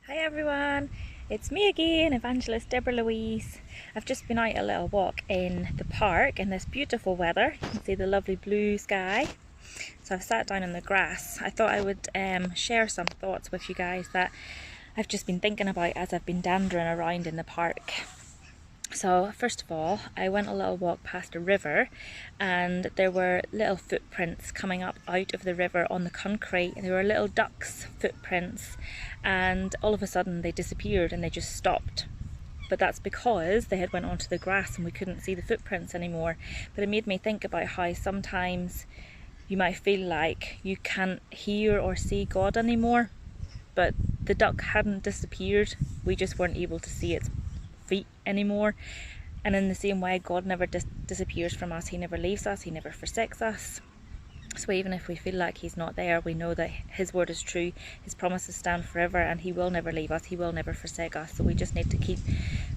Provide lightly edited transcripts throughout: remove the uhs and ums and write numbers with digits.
Hi everyone, it's me again, Evangelist Deborah Louise. I've just been out a little walk in the park in this beautiful weather. You can see the lovely blue sky. So I've sat down in the grass. I thought I would share some thoughts with you guys that I've just been thinking about as I've been dandering around in the park. So first of all, I went a little walk past a river and there were little footprints coming up out of the river on the concrete. There were little ducks' footprints and all of a sudden they disappeared and they just stopped. But that's because they had went onto the grass and we couldn't see the footprints anymore. But it made me think about how sometimes you might feel like you can't hear or see God anymore, but the duck hadn't disappeared, we just weren't able to see its feet anymore. And in the same way, God never disappears from us. He never leaves us, he never forsakes us. So even if we feel like he's not there, we know that his word is true, his promises stand forever, and he will never leave us, he will never forsake us. So we just need to keep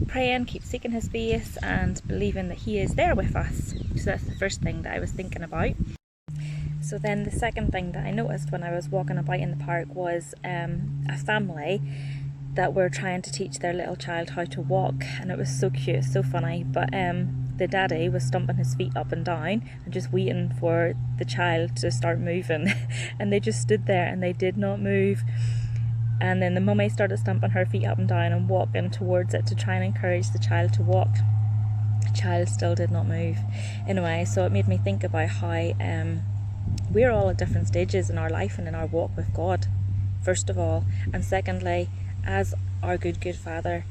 praying, keep seeking his face and believing that he is there with us. So that's the first thing that I was thinking about. So then the second thing that I noticed when I was walking about in the park was a family that were trying to teach their little child how to walk, and it was so cute, so funny. But the daddy was stomping his feet up and down and just waiting for the child to start moving and they just stood there and they did not move. And then the mummy started stomping her feet up and down and walking towards it to try and encourage the child to walk. The child still did not move. Anyway, so it made me think about how we're all at different stages in our life and in our walk with God, first of all, and secondly, as our good Father,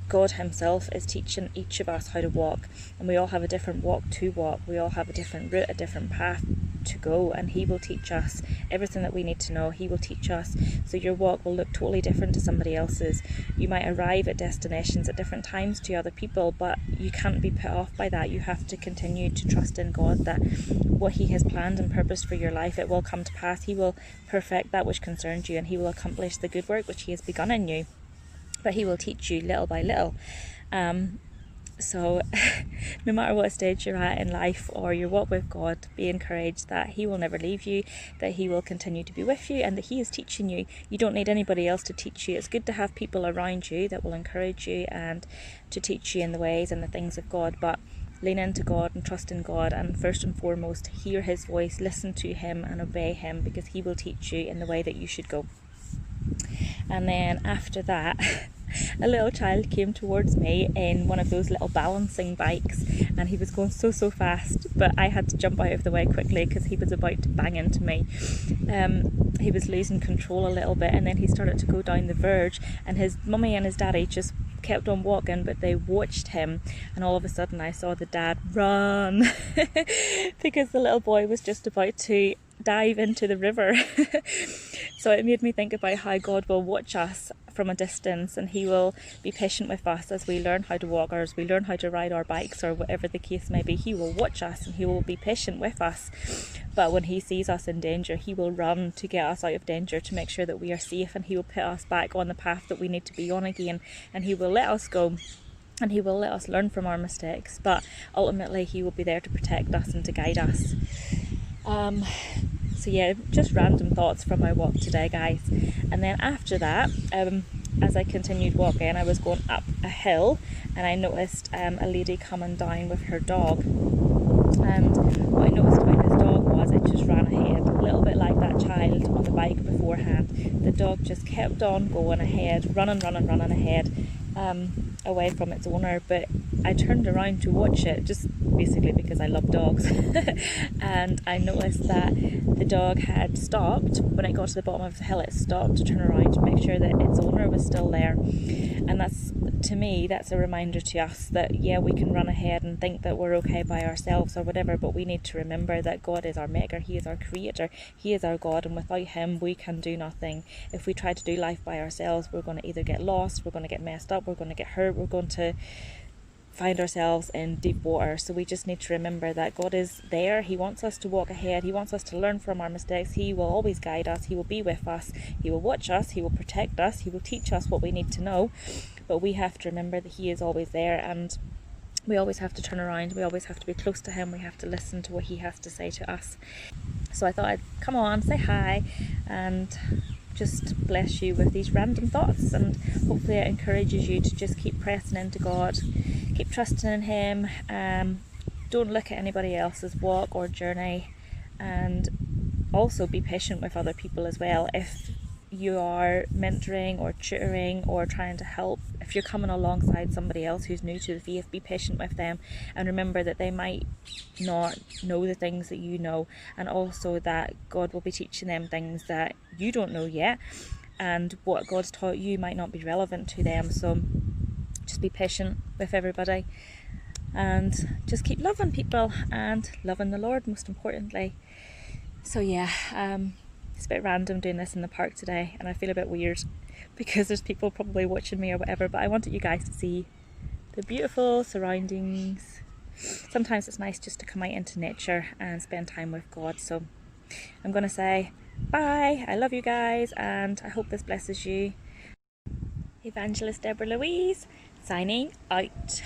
God himself is teaching each of us how to walk, and we all have a different walk to walk. We all have a different route, a different path to go, and he will teach us everything that we need to know. He will teach us. So your walk will look totally different to somebody else's. You might arrive at destinations at different times to other people, but you can't be put off by that. You have to continue to trust in God that what he has planned and purposed for your life, it will come to pass. He will perfect that which concerns you, and he will accomplish the good work which he has begun in you. But he will teach you little by little. So no matter what stage you're at in life or your walk with God, be encouraged that he will never leave you, that he will continue to be with you, and that he is teaching you. You don't need anybody else to teach you. It's good to have people around you that will encourage you and to teach you in the ways and the things of God, but lean into God and trust in God, and first and foremost, hear his voice, listen to him and obey him, because he will teach you in the way that you should go. And then after that, a little child came towards me in one of those little balancing bikes, and he was going so fast, but I had to jump out of the way quickly because he was about to bang into me. He was losing control a little bit, and then he started to go down the verge, and his mummy and his daddy just kept on walking, but they watched him, and all of a sudden I saw the dad run because the little boy was just about to dive into the river. So it made me think about how God will watch us from a distance, and he will be patient with us as we learn how to walk, or as we learn how to ride our bikes, or whatever the case may be. He will watch us and he will be patient with us, but when he sees us in danger, he will run to get us out of danger, to make sure that we are safe, and he will put us back on the path that we need to be on again, and he will let us go, and he will let us learn from our mistakes, but ultimately he will be there to protect us and to guide us. So yeah, just random thoughts from my walk today, guys. And then after that, as I continued walking, I was going up a hill, and I noticed a lady coming down with her dog. And what I noticed about this dog was it just ran ahead, a little bit like that child on the bike beforehand. The dog just kept on going ahead, running ahead, away from its owner. But I turned around to watch it, just basically because I love dogs. And I noticed that the dog had stopped. When it got to the bottom of the hill, it stopped to turn around to make sure that its owner was still there. And that's, to me, that's a reminder to us that yeah, we can run ahead and think that we're okay by ourselves or whatever, but we need to remember that God is our maker, he is our creator, he is our God, and without him we can do nothing. If we try to do life by ourselves, we're going to either get lost, we're going to get messed up, we're going to get hurt, we're going to find ourselves in deep water. So we just need to remember that God is there. He wants us to walk ahead. He wants us to learn from our mistakes. He will always guide us. He will be with us. He will watch us. He will protect us. He will teach us what we need to know. But we have to remember that he is always there, and we always have to turn around. We always have to be close to him. We have to listen to what he has to say to us. So I thought I'd come on, say hi, and just bless you with these random thoughts, and hopefully it encourages you to just keep pressing into God, keep trusting in Him. Don't look at anybody else's walk or journey, and also be patient with other people as well. If you are mentoring or tutoring or trying to help, if you're coming alongside somebody else who's new to the faith, be patient with them, and remember that they might not know the things that you know, and also that God will be teaching them things that you don't know yet, and what God's taught you might not be relevant to them. So just be patient with everybody, and just keep loving people and loving the Lord, most importantly. So yeah, it's a bit random doing this in the park today, and I feel a bit weird because there's people probably watching me or whatever, but I wanted you guys to see the beautiful surroundings. Sometimes it's nice just to come out into nature and spend time with God. So I'm going to say bye, I love you guys, and I hope this blesses you. Evangelist Deborah Louise, signing out.